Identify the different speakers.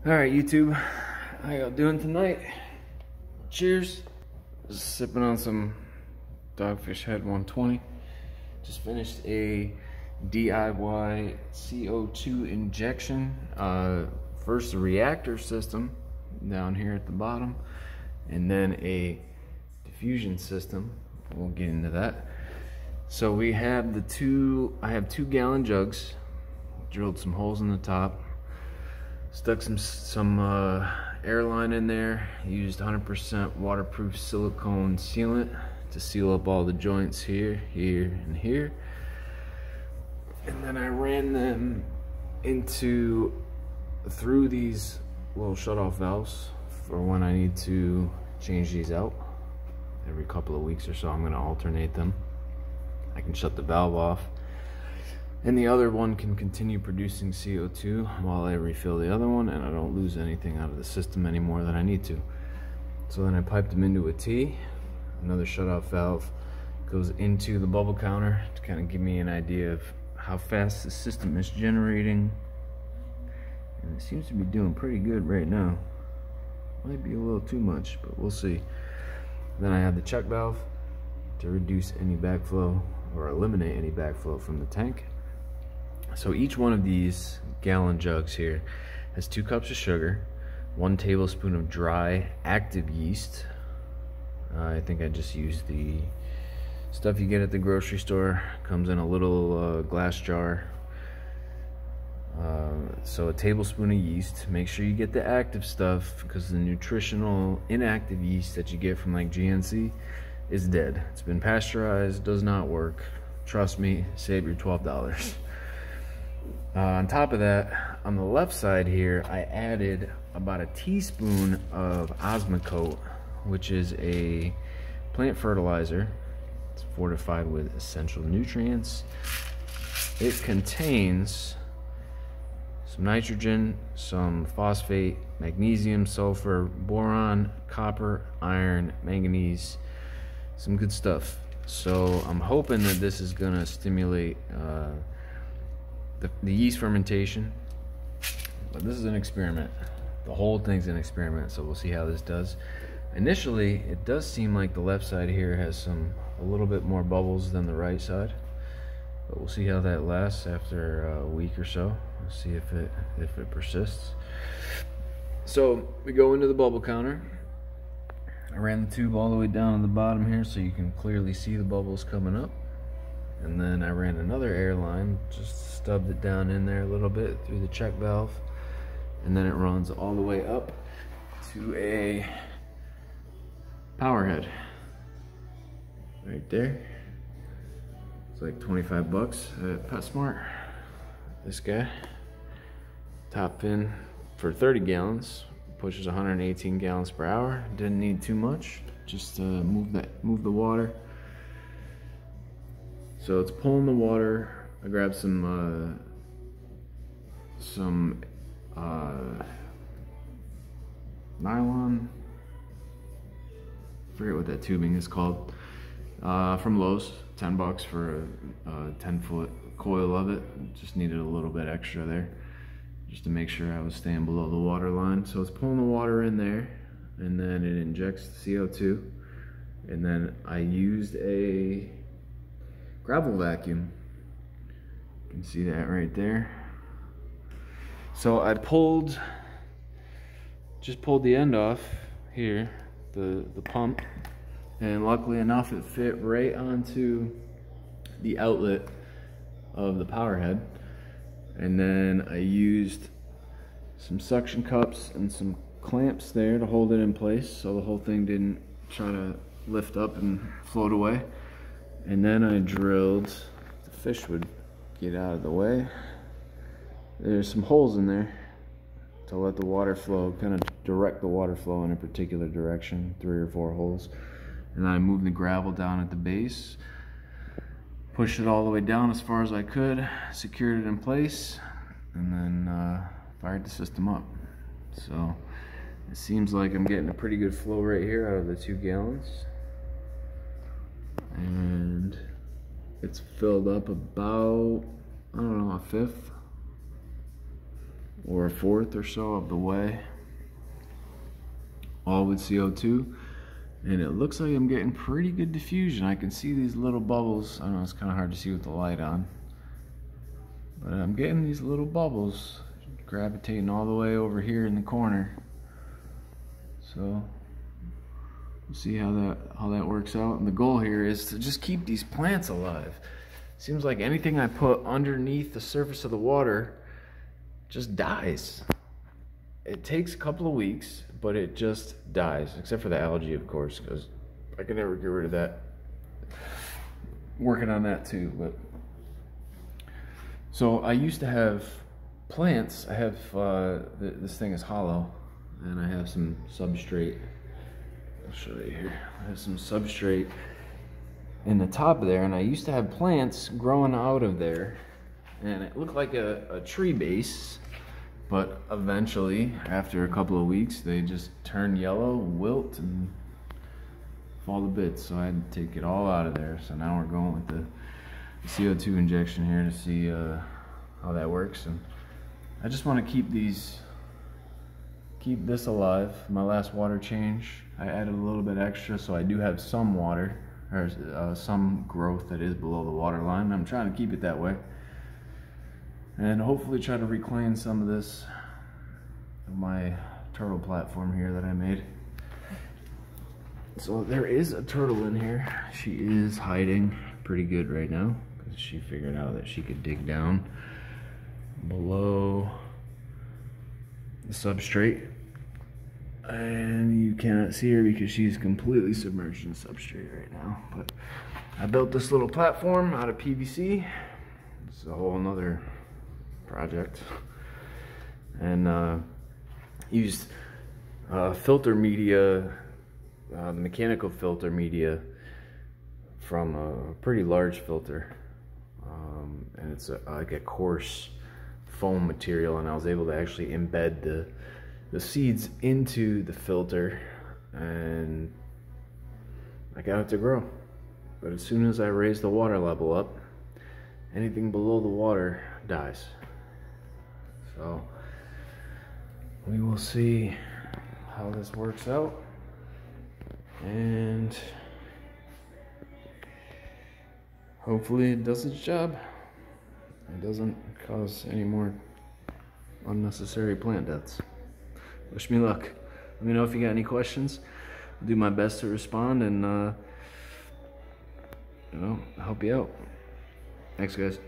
Speaker 1: Alright, YouTube, how y'all doing tonight? Cheers. Just sipping on some Dogfish Head 120. Just finished a DIY CO2 injection. First, the reactor system down here at the bottom, and then a diffusion system. We'll get into that. So we have I have 2 gallon jugs, drilled some holes in the top, stuck some airline in there, used 100% waterproof silicone sealant to seal up all the joints here, and here. And then I ran them through these little shut-off valves for when I need to change these out. Every couple of weeks or so, I'm going to alternate them. I can shut the valve off, and the other one can continue producing CO2 while I refill the other one, and I don't lose anything out of the system anymore than I need to. So then I pipe them into a T. Another shut-off valve goes into the bubble counter to kind of give me an idea of how fast the system is generating. And it seems to be doing pretty good right now. Might be a little too much, but we'll see. Then I have the check valve to reduce any backflow or eliminate any backflow from the tank. So each one of these gallon jugs here has 2 cups of sugar, 1 tablespoon of dry active yeast. I think I just used the stuff you get at the grocery store. Comes in a little glass jar. So a tablespoon of yeast. Make sure you get the active stuff, because the nutritional inactive yeast that you get from like GNC is dead. It's been pasteurized, does not work. Trust me, save your $12. On top of that, on the left side here, I added about a teaspoon of Osmocote, which is a plant fertilizer. It's fortified with essential nutrients. It contains some nitrogen, some phosphate, magnesium, sulfur, boron, copper, iron, manganese, some good stuff. So I'm hoping that this is gonna stimulate the yeast fermentation, but this is an experiment. The whole thing's an experiment, so we'll see how this does. Initially, it does seem like the left side here has a little bit more bubbles than the right side, but we'll see how that lasts after a week or so. We'll see if it persists. So we go into the bubble counter. I ran the tube all the way down to the bottom here so you can clearly see the bubbles coming up. And then I ran another air line, just stubbed it down in there a little bit through the check valve. And then it runs all the way up to a power head. Right there. It's like 25 bucks at PetSmart. This guy. Top pin for 30 gallons. Pushes 118 gallons per hour. Didn't need too much. Just move the water. So it's pulling the water. I grabbed some nylon. I forget what that tubing is called. From Lowe's, 10 bucks for a 10-foot coil of it. Just needed a little bit extra there, just to make sure I was staying below the water line. So it's pulling the water in there, and then it injects the CO2. And then I used a gravel vacuum. You can see that right there. So I just pulled the end off here, the pump, and luckily enough it fit right onto the outlet of the power head. And then I used some suction cups and some clamps there to hold it in place so the whole thing didn't try to lift up and float away. And then I drilled, the fish would get out of the way. There's some holes in there to let the water flow, kind of direct the water flow in a particular direction, 3 or 4 holes. And then I moved the gravel down at the base, pushed it all the way down as far as I could, secured it in place, and then fired the system up. So it seems like I'm getting a pretty good flow right here out of the 2 gallons. And it's filled up about, I don't know, a fifth or a fourth or so of the way, all with CO2, and it looks like I'm getting pretty good diffusion. I can see these little bubbles. I know it's kind of hard to see with the light on, but I'm getting these little bubbles gravitating all the way over here in the corner. So we'll see how that works out. And the goal here is to just keep these plants alive. Seems like anything I put underneath the surface of the water just dies. It takes a couple of weeks, but it just dies, except for the algae, of course, because I can never get rid of that. Working on that too. But so I used to have plants. I have this thing is hollow, and I have some substrate. I'll show you here. I have some substrate in the top of there, and I used to have plants growing out of there, and it looked like a tree base, but eventually, after a couple of weeks, they just turn yellow, wilt, and fall to bits. So I had to take it all out of there. So now we're going with the CO2 injection here to see how that works. And I just want to keep this alive. My last water change, I added a little bit extra, so I do have some water, or some growth that is below the water line. I'm trying to keep it that way, and hopefully try to reclaim some of this of my turtle platform here that I made. So there is a turtle in here. She is hiding pretty good right now because she figured out that she could dig down below the substrate, and you cannot see her because she's completely submerged in substrate right now. But I built this little platform out of PVC. It's a whole nother project, and used filter media, mechanical filter media from a pretty large filter, and it's like a coarse foam material, and I was able to actually embed the seeds into the filter, and I got it to grow. But as soon as I raise the water level up, anything below the water dies. So we will see how this works out, and hopefully it does its job. It doesn't cause any more unnecessary plant deaths. Wish me luck. Let me know if you got any questions. I'll do my best to respond and help you out. Thanks, guys.